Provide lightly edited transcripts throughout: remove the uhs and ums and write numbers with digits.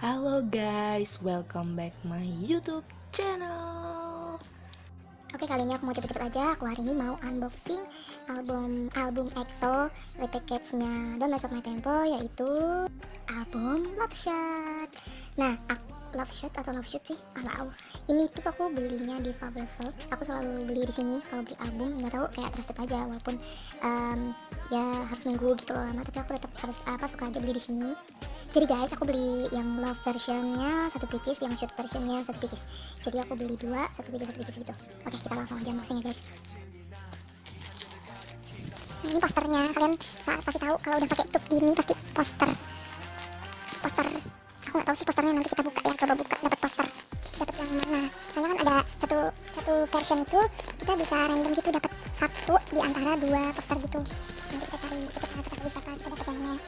Halo guys, welcome back my YouTube channel. Oke, kali ini aku mau cepet-cepet aja. Aku hari ini mau unboxing album EXO repackage-nya Don't Mess Up My Tempo, yaitu album Love Shot. Nah, Love Shot atau Love Shoot sih? Nggak tahu. Ini tuh aku belinya di Fable Shop. Aku selalu beli di sini kalau beli album. Nggak tahu, kayak trusted aja, walaupun ya harus nunggu gitu loh lama. Tapi aku tetap harus suka aja beli di sini. Jadi guys, aku beli yang love versionnya 1 pieces, yang shoot versionnya 1 pieces. Jadi aku beli 2, 1 pieces gitu. Oke, kita langsung aja unboxing ya guys. Nah, ini posternya. Kalian pasti tahu kalau udah pakai tube gini pasti poster. Aku nggak tahu sih posternya, nanti kita buka ya. Coba buka, dapat poster. Dapat yang mana? Soalnya kan ada satu version itu kita bisa random gitu, dapat satu di antara 2 poster gitu. Nanti kita cari, kita bisa siapa kita dapat yang mana.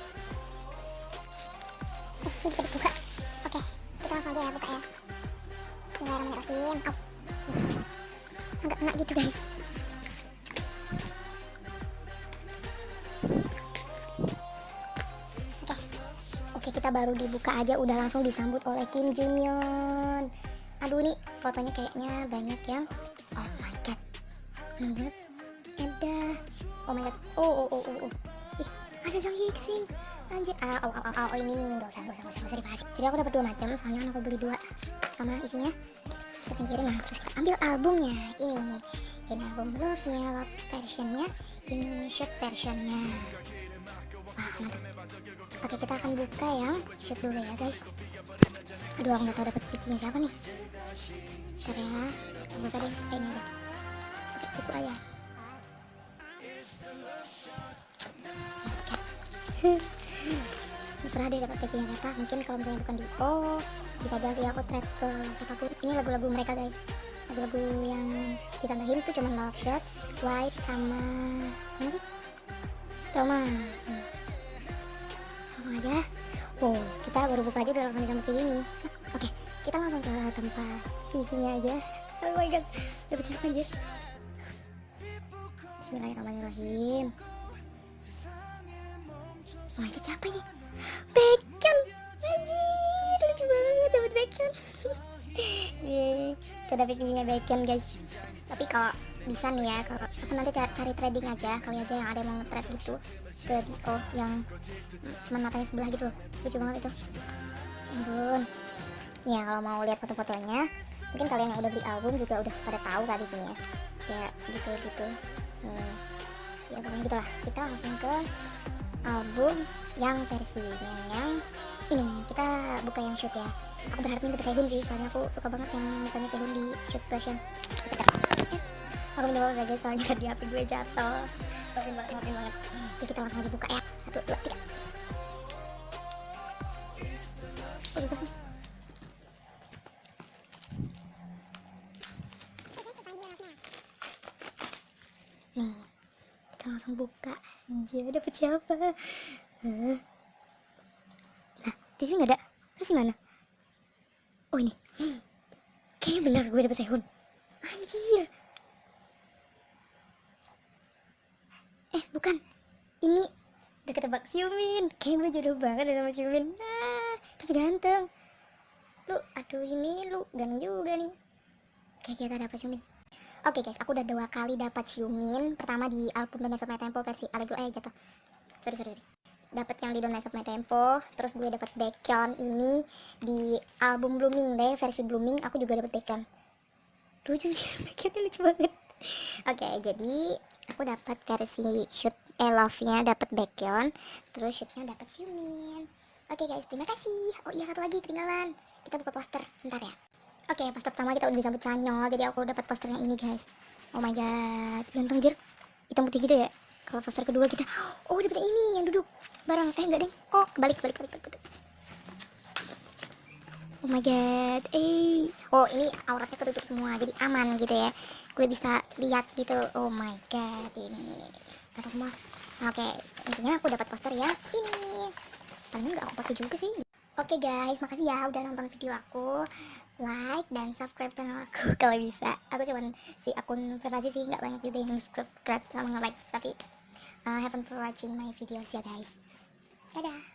Ini bisa dibuka. Oke, kita langsung aja ya buka ya. Bismillahirrahmanirrahim. Enggak gitu guys. Oke, kita baru dibuka aja udah langsung disambut oleh Kim Jonghyun. Aduh, nih fotonya kayaknya banyak yang oh my god. Ada oh my god. Oh. Ih, ada Jang Yixing. Anjir, ini nggak usah dibahas. Jadi aku dapat 2 macam, soalnya aku beli 2 sama isinya. Kita singkirin, nah terus kita ambil albumnya. Ini album Love-nya, Love versionnya, ini Shoot versionnya. Wah, mantap. Oke, kita akan buka yang Shoot dulu ya guys. Aduh, aku nggak tahu dapat biji siapa nih. Bentar ya, nggak usah deh, ini aja. Oke, buka aja. Terserah deh dapat packaging siapa. Mungkin kalau misalnya bukan di bisa aja sih aku trade ke siapapun. Ini lagu-lagu mereka guys, lagu-lagu yang ditambahin tuh cuma Love Shot, White sama mana sih, Trauma. Langsung aja. Oh, kita baru buka aja udah langsung bisa seperti ini. Oke, kita langsung ke tempat isinya aja. Oh my god, dapat siapa aja. Bismillahirrahmanirrahim. Oh my god, siapa ini? Baekhyun. Anjir, lucu banget dapat Baekhyun. Kita dapat packagingnya Baekhyun guys. Tapi kalau bisa nih ya, kalau aku nanti cari trading aja, kali aja yang ada yang mau nge-trade gitu ke Dio yang cuman matanya sebelah gitu loh. Lucu banget itu. Ampun. Ya, kalau mau lihat foto-fotonya, mungkin kalian yang udah beli album juga udah pada tahu kan di sini ya. Kayak gitu. Nih. Ya pokoknya gitulah. Kita langsung ke album yang versinya yang ini. Kita buka yang shoot ya. Aku berharap ini dapat Sehun sih, soalnya aku suka banget yang mukanya Sehun di shoot version. Aku minta maaf ya guys, soalnya tadi HP gue jatuh. Maafin banget. Jadi kita langsung aja buka ya. 1, 2, 3. Oh, susah sih. Nih, kita langsung buka. Anjir, dapet siapa? Nah, di sini nggak ada. Terus gimana? Oh, ini. Kayaknya benar gue dapet Sehun. Anjir. Bukan. Ini udah ketebak Xiumin. Kayaknya gue jodoh banget sama Xiumin. Tapi ganteng. Aduh, ini lu ganteng juga nih. Kayak kita dapat Xiumin. Oke guys, aku udah 2 kali dapat Xiumin. Pertama di album Don't Mess Up My Tempo versi Allegro jatuh. Sorry. Dapat yang di Don't Mess Up My Tempo. Terus gue dapat Baekhyun ini di album Blooming deh, versi Blooming. Aku juga dapat Baekhyun. Lucu sih, Baekhyunnya lucu banget. Oke, jadi aku dapat versi shoot Love-nya dapat Baekhyun, terus shootnya dapat Xiumin. Oke guys, terima kasih. Oh iya, satu lagi ketinggalan. Kita buka poster, bentar ya. Oke, poster pertama kita udah disambut Chanyeol, jadi aku dapat posternya ini guys. Oh my god, ganteng jir. Hitam putih gitu ya. Kalau poster kedua kita, oh dapat ini yang duduk bareng. Enggak deh. Oh, balik. Oh my god. Oh, ini auratnya ketutup semua, jadi aman gitu ya. Gue bisa lihat gitu. Oh my god. Ini. Kata semua. Oke, intinya aku dapat poster ya. Ini. Paling nggak aku pakai juga sih. Oke guys, makasih ya udah nonton video aku. Like dan subscribe channel aku kalau bisa. Aku cuman si akun privasi sih, nggak banyak juga yang subscribe sama nge-like. Tapi happen for watching my videos ya guys. Dadah.